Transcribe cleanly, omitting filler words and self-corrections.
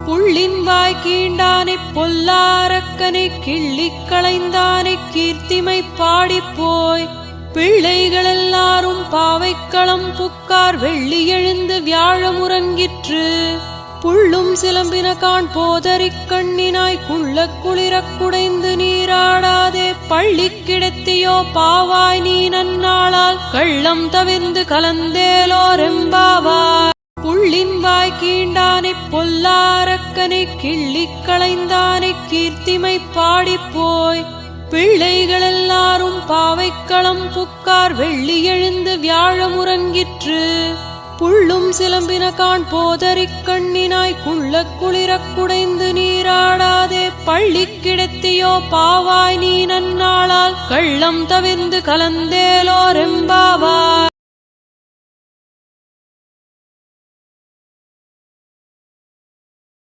புள்ளின் வாய் கீண்டானைப் பொல்லாரக்கனைக் கிள்ளிக் களைந்தானைக் கீர்த்திமை பாடிப்போய் பிள்ளைகள் எல்லாரும் பாவைக்களம் புக்கார் வெள்ளி எழுந்து வியாழமுறங்கிற்று. புள்ளும் சிலம்பினகான் போதறிக் கண்ணினாய் குள்ள குளிரக் குடைந்து நீராடாதே பள்ளி கிடத்தியோ பாவாய் நீ நன்னாளால் கள்ளம் தவிர்ந்து கலந்தேலோரெம்பாவாய். புள்ளின் வாய் கீண்டானைப் பொல்லாரக்கனைக் கிள்ளிக் களைந்தானைக் கீர்த்திமை பாடிப்போய் பிள்ளைகள் எல்லாரும் பாவைக்களம் புக்கார் வெள்ளி எழுந்து வியாழமுறங்கிற்று. புள்ளும் சிலம்பினகான் போதறிக் கண்ணினாய் குள்ள குளிரக் குடைந்து நீராடாதே பள்ளி கிடத்தியோ பாவாய் நீ நன்னாளால் கள்ளம் தவிர்ந்து கலந்தேலோரெம்பாவாய்.